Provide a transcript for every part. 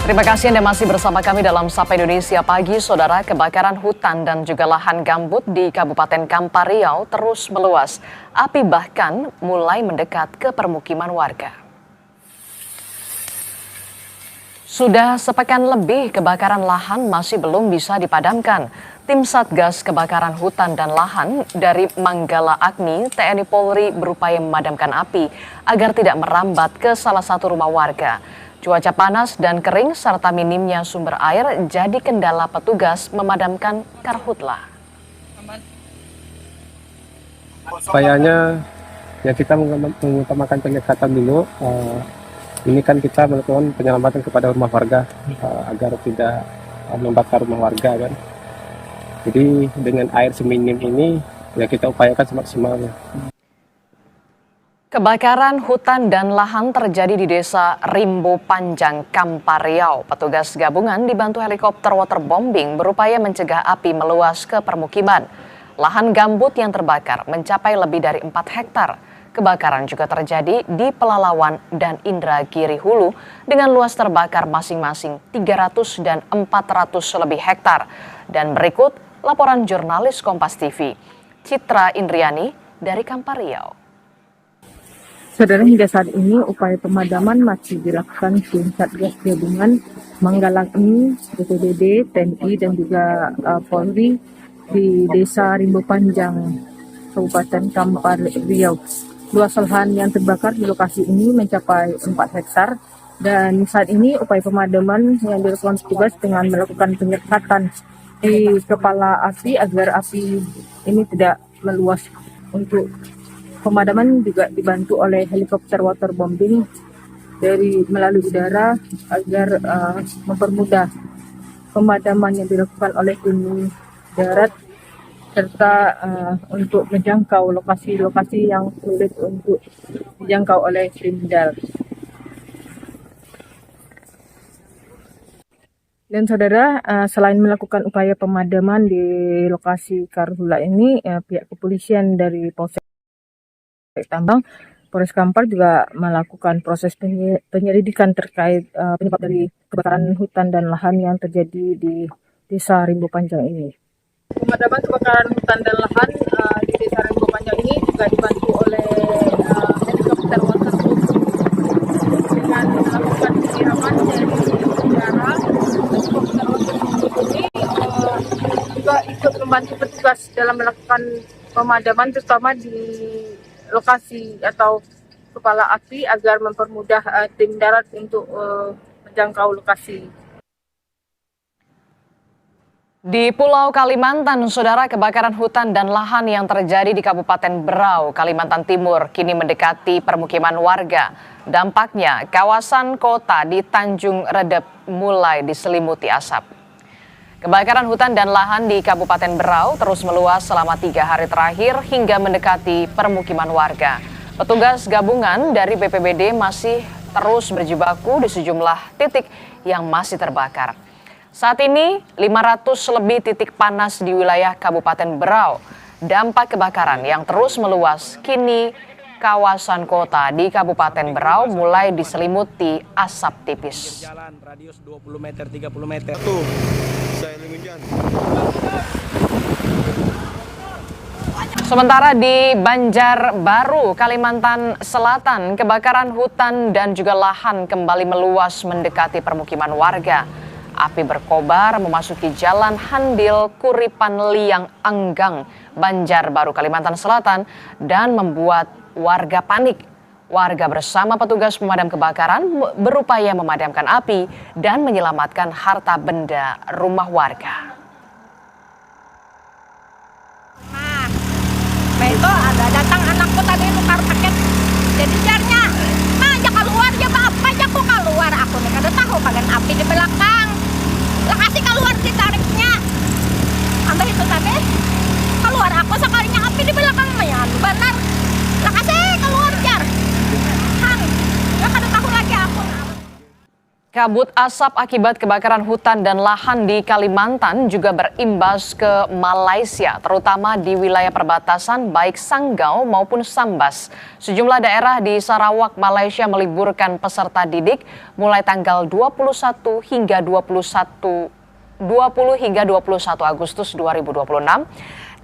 Terima kasih Anda masih bersama kami dalam Sapa Indonesia Pagi. Saudara, kebakaran hutan dan juga lahan gambut di Kabupaten Kampar Riau terus meluas. Api bahkan mulai mendekat ke permukiman warga. Sudah sepekan lebih kebakaran lahan masih belum bisa dipadamkan. Tim Satgas Kebakaran Hutan dan Lahan dari Manggala Agni TNI Polri berupaya memadamkan api agar tidak merambat ke salah satu rumah warga. Cuaca panas dan kering serta minimnya sumber air jadi kendala petugas memadamkan karhutla. Upayanya ya kita mengutamakan pendekatan dulu. Ini kan kita melakukan penyelamatan kepada rumah warga agar tidak membakar rumah warga kan. Jadi dengan air seminim ini ya kita upayakan semaksimalnya. Kebakaran hutan dan lahan terjadi di Desa Rimbo Panjang, Kampar Riau. Petugas gabungan dibantu helikopter waterbombing berupaya mencegah api meluas ke permukiman. Lahan gambut yang terbakar mencapai lebih dari 4 hektar. Kebakaran juga terjadi di Pelalawan dan Indragiri Hulu dengan luas terbakar masing-masing 300 dan 400 lebih hektar. Dan berikut laporan jurnalis Kompas TV, Citra Indriani dari Kampar Riau. Saudara, hingga saat ini upaya pemadaman masih dilakukan tim Satgas Gabungan Manggala Agni, BPBD, TNI dan juga Polri di Desa Rimbo Panjang, Kabupaten Kampar Riau. Luas lahan yang terbakar di lokasi ini mencapai 4 hektar dan saat ini upaya pemadaman yang dilakukan petugas dengan melakukan penyekatan di kepala api agar api ini tidak meluas. Untuk pemadaman juga dibantu oleh helikopter waterbombing dari melalui udara agar mempermudah pemadaman yang dilakukan oleh tim darat serta untuk menjangkau lokasi-lokasi yang sulit untuk dijangkau oleh tim darat. Dan saudara, selain melakukan upaya pemadaman di lokasi karhutla ini, pihak kepolisian dari Polsek Tambang, Polres Kampar juga melakukan proses penyelidikan terkait penyebab dari kebakaran hutan dan lahan yang terjadi di Desa Rimbo Panjang ini. Pemadaman kebakaran hutan dan lahan di Desa Rimbo Panjang ini juga dibantu oleh helikopter waterbombing dengan melakukan penyiraman dari udara. Helikopter waterbombing ini juga ikut membantu petugas dalam melakukan pemadaman, terutama di lokasi atau kepala api agar mempermudah tim darat untuk menjangkau lokasi. Di Pulau Kalimantan, saudara, kebakaran hutan dan lahan yang terjadi di Kabupaten Berau, Kalimantan Timur kini mendekati permukiman warga. Dampaknya, kawasan kota di Tanjung Redep mulai diselimuti asap. Kebakaran hutan dan lahan di Kabupaten Berau terus meluas selama 3 hari terakhir hingga mendekati permukiman warga. Petugas gabungan dari BPBD masih terus berjibaku di sejumlah titik yang masih terbakar. Saat ini 500 lebih titik panas di wilayah Kabupaten Berau. Dampak kebakaran yang terus meluas kini kawasan kota di Kabupaten Berau mulai diselimuti asap tipis. Jalan radius 20 meter, 30 meter. Tuh. Sementara di Banjarbaru, Kalimantan Selatan, kebakaran hutan dan juga lahan kembali meluas mendekati permukiman warga. Api berkobar memasuki Jalan Handil Kuripan Liang Anggang, Banjarbaru, Kalimantan Selatan dan membuat warga panik. Warga bersama petugas pemadam kebakaran berupaya memadamkan api dan menyelamatkan harta benda rumah warga. Nah, itu ada datang anakku tadi tukar paket. Jadi jarnya, nah aja keluar ya bapak aja kok keluar. Aku nih kada tahu bagian api di belakang. Lah kasih keluar ditariknya. Ambil itu tadi keluar aku sekalinya api di belakang ya benar. Lah kasih keluar jar. Kabut asap akibat kebakaran hutan dan lahan di Kalimantan juga berimbas ke Malaysia, terutama di wilayah perbatasan baik Sanggau maupun Sambas. Sejumlah daerah di Sarawak, Malaysia meliburkan peserta didik mulai tanggal 20 hingga 21 Agustus 2026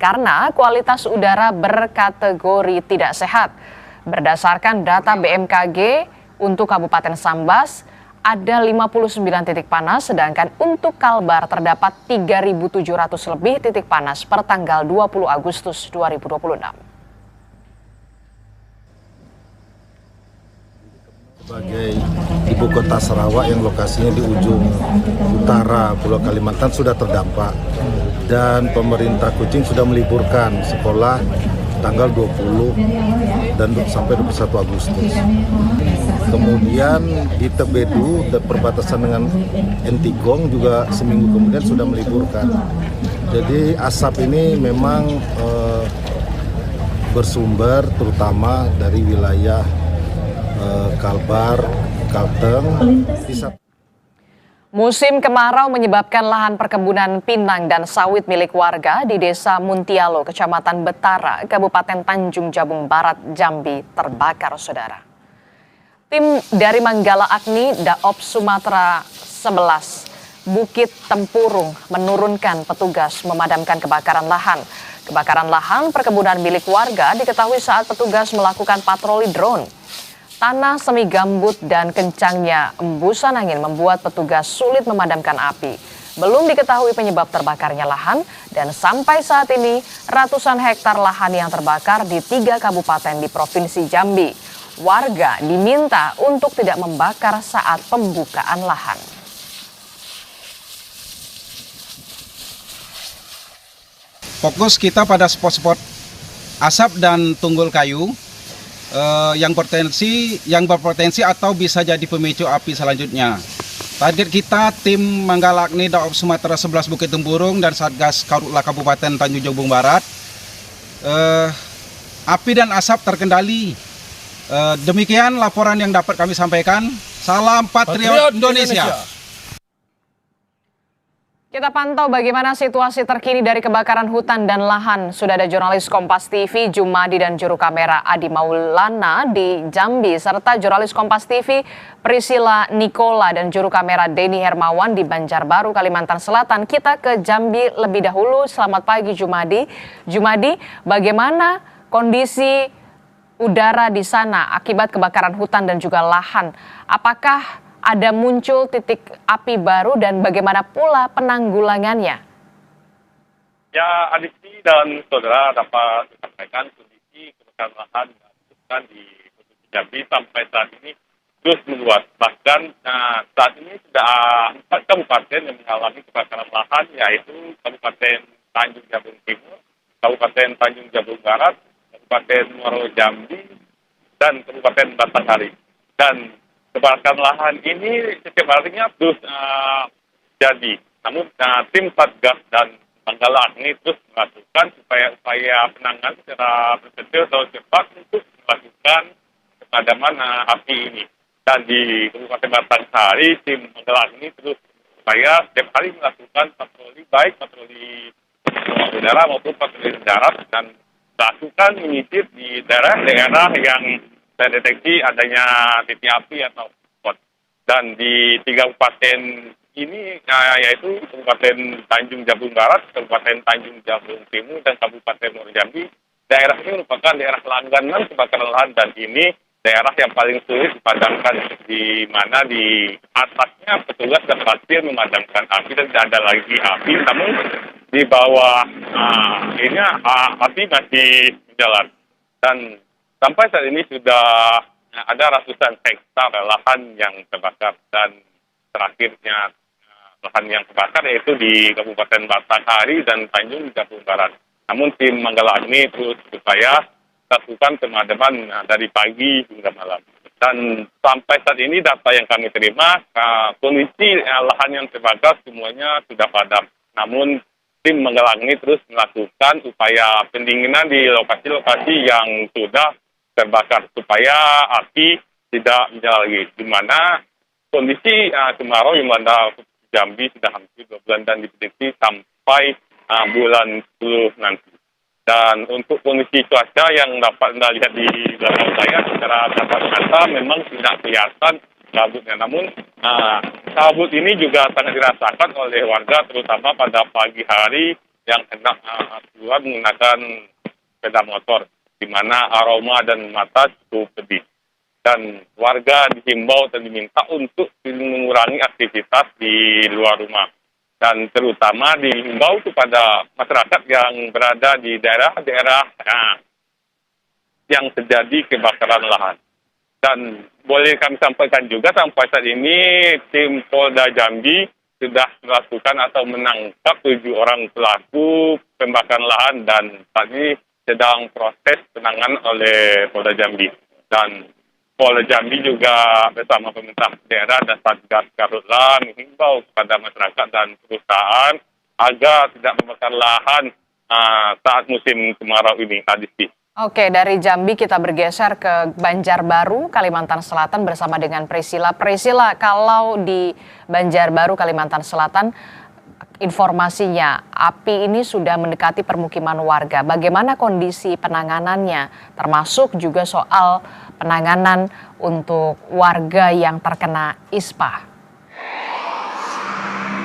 karena kualitas udara berkategori tidak sehat. Berdasarkan data BMKG untuk Kabupaten Sambas, ada 59 titik panas, sedangkan untuk Kalbar terdapat 3.700 lebih titik panas per tanggal 20 Agustus 2026. Sebagai ibu kota Sarawak yang lokasinya di ujung utara Pulau Kalimantan sudah terdampak dan pemerintah Kuching sudah meliburkan sekolah tanggal 20 dan sampai 21 Agustus. Kemudian di Tebedu dan perbatasan dengan Entikong juga seminggu kemudian sudah meliburkan. Jadi asap ini memang bersumber terutama dari wilayah Kalbar, Kalteng. Musim kemarau menyebabkan lahan perkebunan pinang dan sawit milik warga di Desa Muntialo, Kecamatan Betara, Kabupaten Tanjung Jabung Barat, Jambi terbakar, saudara. Tim dari Manggala Agni Daop Sumatera 11, Bukit Tempurung menurunkan petugas memadamkan kebakaran lahan. Kebakaran lahan perkebunan milik warga diketahui saat petugas melakukan patroli drone. Tanah semi gambut dan kencangnya embusan angin membuat petugas sulit memadamkan api. Belum diketahui penyebab terbakarnya lahan dan sampai saat ini ratusan hektar lahan yang terbakar di 3 kabupaten di Provinsi Jambi. Warga diminta untuk tidak membakar saat pembukaan lahan. Fokus kita pada spot-spot asap dan tunggul kayu yang berpotensi atau bisa jadi pemicu api selanjutnya. Target kita tim Manggala Agni Daop Sumatera 11 Bukit Tempurung dan Satgas Karhutla Kabupaten Tanjung Jabung Barat. Api dan asap terkendali. Demikian laporan yang dapat kami sampaikan. Salam Patriot Indonesia. Kita pantau bagaimana situasi terkini dari kebakaran hutan dan lahan. Sudah ada jurnalis Kompas TV Jumadi dan juru kamera Adi Maulana di Jambi, serta jurnalis Kompas TV Priscilla Nicola dan juru kamera Denny Hermawan di Banjarbaru, Kalimantan Selatan. Kita ke Jambi lebih dahulu. Selamat pagi Jumadi. Jumadi, bagaimana kondisi udara di sana akibat kebakaran hutan dan juga lahan? Apakah ada muncul titik api baru dan bagaimana pula penanggulangannya? Ya, Adisti dan saudara dapat disampaikan kondisi kebakaran lahan dan hutan di Provinsi Jambi sampai saat ini terus meluas. Bahkan saat ini sudah 4 kabupaten yang mengalami kebakaran lahan, yaitu Kabupaten Tanjung Jabung Timur, Kabupaten Tanjung Jabung Barat, Kabupaten Muaro Jambi, dan Kabupaten Batanghari. Dan kebakaran lahan ini setiap harinya terus jadi. Namun tim Satgas dan Manggala Agni terus melakukan upaya penanganan secara preventif atau cepat untuk melakukan pemadaman api ini. Dan di Kabupaten Batanghari, tim Manggala Agni terus supaya setiap hari melakukan patroli, baik patroli udara maupun patroli darat, dan melakukan menyisir di daerah-daerah yang terdeteksi adanya titik api atau spot. Dan di 3 kabupaten ini yaitu Kabupaten Tanjung Jabung Barat, Kabupaten Tanjung Jabung Timur, dan Kabupaten Muaro Jambi, daerah ini merupakan daerah langganan kebakaran lahan dan ini daerah yang paling sulit dipadamkan, di mana di atasnya petugas berhasil memadamkan api dan tidak ada lagi api, namun di bawah ini api masih berjalan. Dan sampai saat ini sudah ada ratusan hektar lahan yang terbakar, dan terakhirnya lahan yang terbakar yaitu di Kabupaten Batanghari dan Tanjung Jabung Barat. Namun tim Manggala Agni terus berupaya lakukan pemadaman dari pagi hingga malam. Dan sampai saat ini data yang kami terima, kondisi lahan yang terbakar semuanya sudah padam. Namun tim Manggala Agni terus melakukan upaya pendinginan di lokasi-lokasi yang sudah terbakar supaya api tidak menjalar lagi, di mana kondisi kemarau yang mana Jambi sudah hampir 2 bulan dan diprediksi sampai bulan 10 nanti. Dan untuk kondisi cuaca yang dapat Anda lihat di belakang saya secara kasat mata memang tidak kelihatan kabutnya. Namun kabut ini juga sangat dirasakan oleh warga terutama pada pagi hari yang hendak keluar menggunakan sepeda motor, di mana aroma dan mata cukup pedih. Dan warga dihimbau dan diminta untuk mengurangi aktivitas di luar rumah. Dan terutama dihimbau kepada masyarakat yang berada di daerah-daerah yang terjadi kebakaran lahan. Dan boleh kami sampaikan juga sampai saat ini tim Polda Jambi sudah melakukan atau menangkap 7 orang pelaku pembakaran lahan dan saat ini sedang proses penanganan oleh Polda Jambi. Dan Polda Jambi juga bersama pemerintah daerah dan Satgas Karhutla menghimbau kepada masyarakat dan perusahaan agar tidak membakar lahan saat musim kemarau ini. Adisti. Oke, dari Jambi kita bergeser ke Banjarbaru, Kalimantan Selatan bersama dengan Priscila. Priscila, kalau di Banjarbaru, Kalimantan Selatan, informasinya api ini sudah mendekati permukiman warga. Bagaimana kondisi penanganannya, termasuk juga soal penanganan untuk warga yang terkena ispa?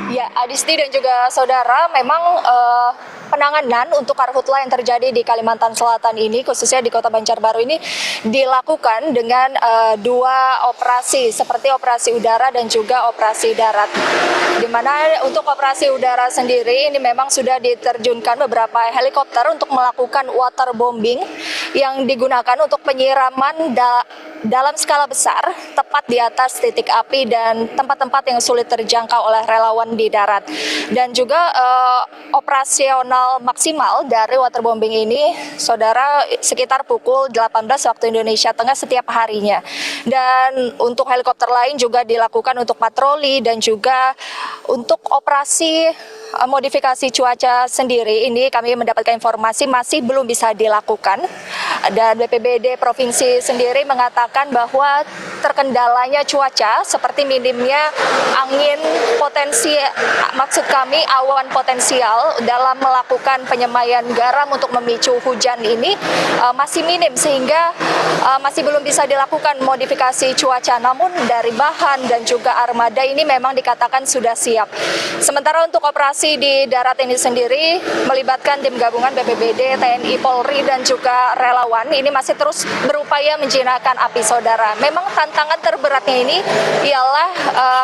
Ya, Adisti dan juga saudara, memang penanganan untuk karhutla yang terjadi di Kalimantan Selatan ini, khususnya di Kota Banjarbaru ini, dilakukan dengan 2 operasi, seperti operasi udara dan juga operasi darat. Di mana untuk operasi udara sendiri ini memang sudah diterjunkan beberapa helikopter untuk melakukan waterbombing yang digunakan untuk penyiraman dalam skala besar, tepat di atas titik api dan tempat-tempat yang sulit terjangkau oleh relawan di darat. Dan juga operasional maksimal dari waterbombing ini, saudara, sekitar pukul 18 waktu Indonesia Tengah setiap harinya. Dan untuk helikopter lain juga dilakukan untuk patroli dan juga untuk operasi modifikasi cuaca sendiri. Ini kami mendapatkan informasi masih belum bisa dilakukan. Dan BPBD Provinsi sendiri mengatakan bahwa terkendalanya cuaca seperti minimnya angin potensi, maksud kami awan potensial dalam melakukan penyemaian garam untuk memicu hujan ini masih minim, sehingga masih belum bisa dilakukan modifikasi cuaca. Namun dari bahan dan juga armada ini memang dikatakan sudah siap. Sementara untuk operasi di darat ini sendiri melibatkan tim gabungan BPBD, TNI, Polri dan juga relawan, ini masih terus berupaya menjinakkan api, saudara. Memang tantangan terberatnya ini ialah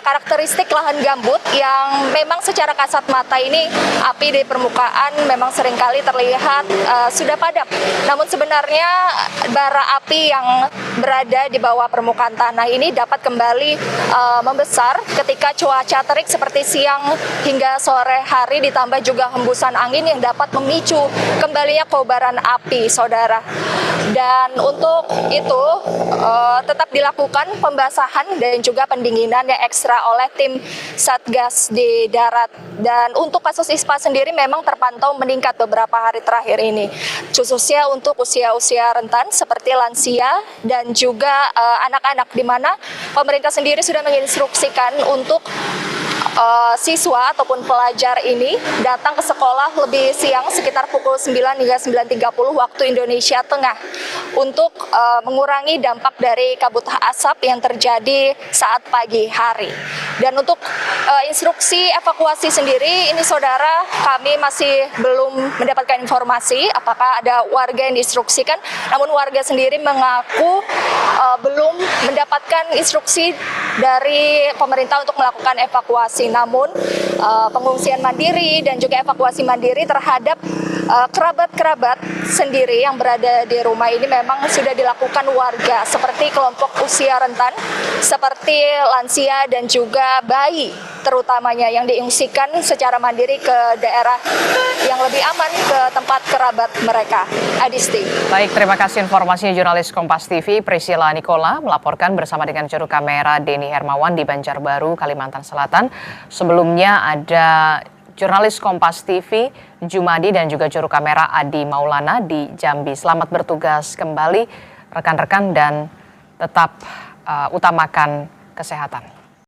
karakteristik lahan gambut yang memang secara kasat mata ini api di permukaan memang seringkali terlihat sudah padam. Namun sebenarnya bara api yang berada di bawah permukaan tanah ini dapat kembali membesar ketika cuaca terik seperti siang hingga sore hari, ditambah juga hembusan angin yang dapat memicu kembalinya kobaran api, saudara. Dan untuk itu tetap dilakukan pembasahan dan juga pendinginan yang ekstra oleh tim Satgas di darat. Dan untuk kasus ispa sendiri memang terpantau meningkat beberapa hari terakhir ini, khususnya untuk usia-usia rentan seperti lansia dan juga anak-anak, di mana pemerintah sendiri sudah menginstruksikan untuk siswa ataupun pelajar ini datang ke sekolah lebih siang sekitar pukul 9 hingga 9.30 waktu Indonesia Tengah untuk mengurangi dampak dari kabut asap yang terjadi saat pagi hari. Dan untuk instruksi evakuasi sendiri ini, saudara, kami masih belum mendapatkan informasi apakah ada warga yang diinstruksikan, namun warga sendiri mengaku belum mendapatkan instruksi dari pemerintah untuk melakukan evakuasi. Namun pengungsian mandiri dan juga evakuasi mandiri terhadap kerabat-kerabat sendiri yang berada di rumah ini memang sudah dilakukan warga, seperti kelompok usia rentan, seperti lansia dan juga bayi terutamanya, yang diungsikan secara mandiri ke daerah yang lebih aman, ke tempat kerabat mereka. Adisti. Baik, terima kasih informasinya jurnalis Kompas TV Priscila Nicola melaporkan bersama dengan juru kamera Denny Hermawan di Banjarbaru, Kalimantan Selatan. Sebelumnya ada jurnalis Kompas TV Jumadi dan juga juru kamera Adi Maulana di Jambi. Selamat bertugas kembali rekan-rekan dan tetap utamakan kesehatan.